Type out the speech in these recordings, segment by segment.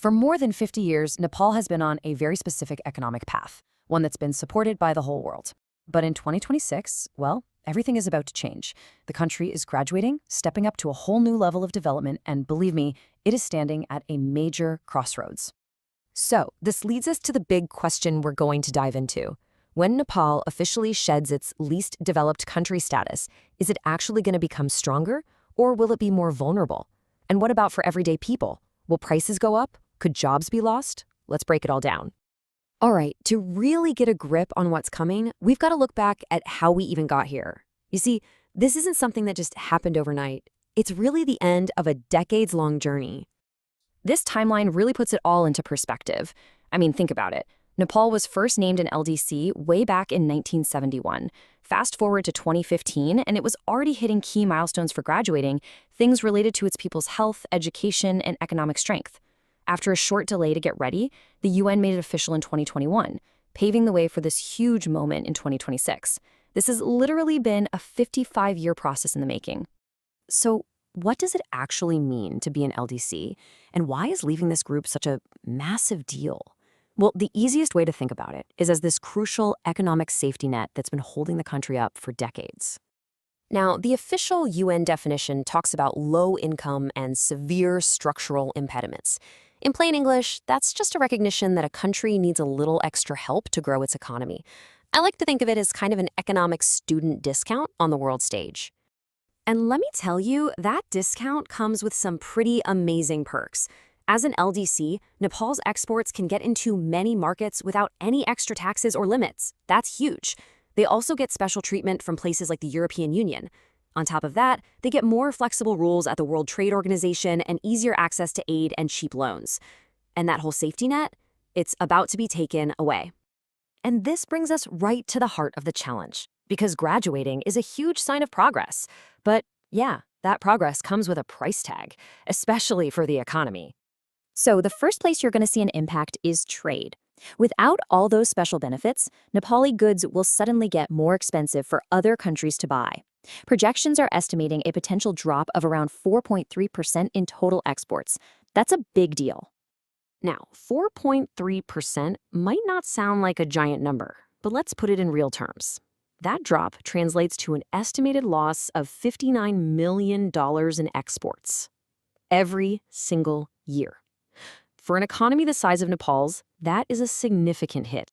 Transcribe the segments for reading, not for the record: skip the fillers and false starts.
For more than 50 years, Nepal has been on a very specific economic path, one that's been supported by the whole world. But in 2026, well, everything is about to change. The country is graduating, stepping up to a whole new level of development, and believe me, it is standing at a major crossroads. So, this leads us to the big question we're going to dive into. When Nepal officially sheds its least developed country status, is it actually going to become stronger, or will it be more vulnerable? And what about for everyday people? Will prices go up? Could jobs be lost? Let's break it all down. All right, to really get a grip on what's coming, we've got to look back at how we even got here. You see, this isn't something that just happened overnight. It's really the end of a decades-long journey. This timeline really puts it all into perspective. I mean, think about it. Nepal was first named an LDC way back in 1971. Fast forward to 2015, and it was already hitting key milestones for graduating, things related to its people's health, education, and economic strength. After a short delay to get ready, the UN made it official in 2021, paving the way for this huge moment in 2026. This has literally been a 55-year process in the making. So, what does it actually mean to be an LDC, and why is leaving this group such a massive deal? Well, the easiest way to think about it is as this crucial economic safety net that's been holding the country up for decades. Now, the official UN definition talks about low income and severe structural impediments. In plain English, that's just a recognition that a country needs a little extra help to grow its economy. I like to think of it as kind of an economic student discount on the world stage. And let me tell you, that discount comes with some pretty amazing perks. As an LDC, Nepal's exports can get into many markets without any extra taxes or limits. That's huge. They also get special treatment from places like the European Union. On top of that, they get more flexible rules at the World Trade Organization and easier access to aid and cheap loans. And that whole safety net, it's about to be taken away. And this brings us right to the heart of the challenge, because graduating is a huge sign of progress. But yeah, that progress comes with a price tag, especially for the economy. So the first place you're going to see an impact is trade. Without all those special benefits, Nepali goods will suddenly get more expensive for other countries to buy. Projections are estimating a potential drop of around 4.3% in total exports. That's a big deal. Now, 4.3% might not sound like a giant number, but let's put it in real terms. That drop translates to an estimated loss of $59 million in exports every single year. For an economy the size of Nepal's, that is a significant hit.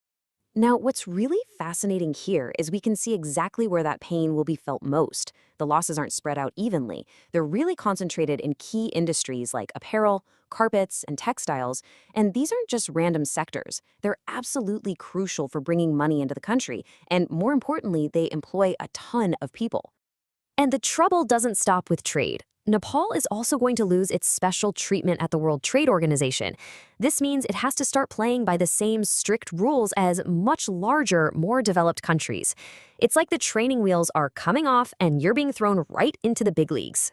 Now, what's really fascinating here is we can see exactly where that pain will be felt most. The losses aren't spread out evenly. They're really concentrated in key industries like apparel, carpets, and textiles. And these aren't just random sectors. They're absolutely crucial for bringing money into the country. And more importantly, they employ a ton of people. And the trouble doesn't stop with trade. Nepal is also going to lose its special treatment at the World Trade Organization. This means it has to start playing by the same strict rules as much larger, more developed countries. It's like the training wheels are coming off and you're being thrown right into the big leagues.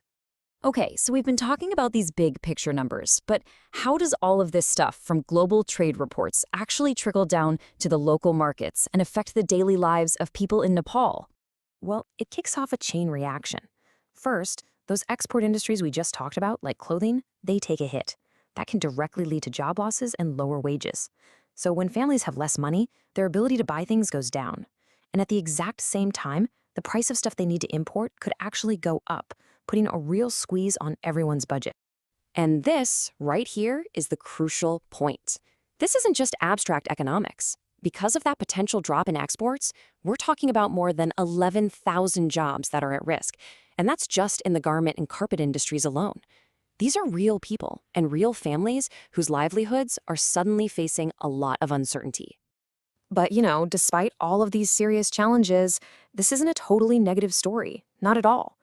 Okay, so we've been talking about these big picture numbers, but how does all of this stuff from global trade reports actually trickle down to the local markets and affect the daily lives of people in Nepal? Well, it kicks off a chain reaction. First, those export industries we just talked about, like clothing, they take a hit. That can directly lead to job losses and lower wages. So when families have less money, their ability to buy things goes down. And at the exact same time, the price of stuff they need to import could actually go up, putting a real squeeze on everyone's budget. And this, right here, is the crucial point. This isn't just abstract economics. Because of that potential drop in exports, we're talking about more than 11,000 jobs that are at risk. And that's just in the garment and carpet industries alone. These are real people and real families whose livelihoods are suddenly facing a lot of uncertainty. But, despite all of these serious challenges, this isn't a totally negative story. Not at all.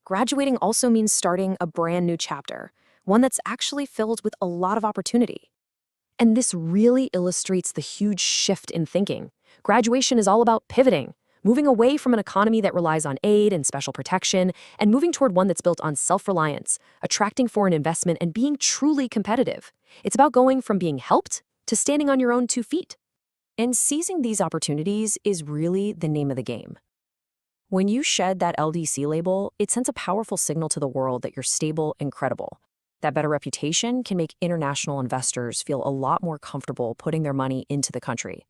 Graduating also means starting a brand new chapter, one that's actually filled with a lot of opportunity. And this really illustrates the huge shift in thinking. Graduation is all about pivoting, moving away from an economy that relies on aid and special protection, and moving toward one that's built on self-reliance, attracting foreign investment, and being truly competitive. It's about going from being helped to standing on your own 2 feet. And seizing these opportunities is really the name of the game. When you shed that LDC label, it sends a powerful signal to the world that you're stable and credible. That better reputation can make international investors feel a lot more comfortable putting their money into the country.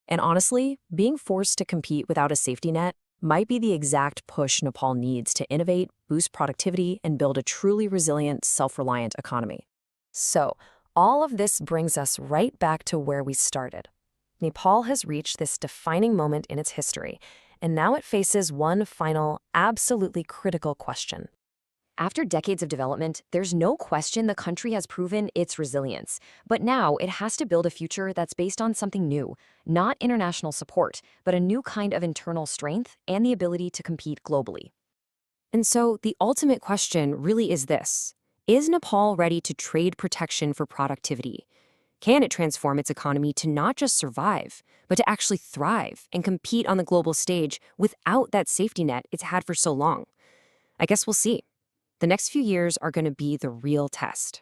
And honestly, being forced to compete without a safety net might be the exact push Nepal needs to innovate, boost productivity, and build a truly resilient, self-reliant economy. So, all of this brings us right back to where we started. Nepal has reached this defining moment in its history, and now it faces one final, absolutely critical question. After decades of development, there's no question the country has proven its resilience. But now it has to build a future that's based on something new, not international support, but a new kind of internal strength and the ability to compete globally. And so the ultimate question really is this: is Nepal ready to trade protection for productivity? Can it transform its economy to not just survive, but to actually thrive and compete on the global stage without that safety net it's had for so long? I guess we'll see. The next few years are going to be the real test.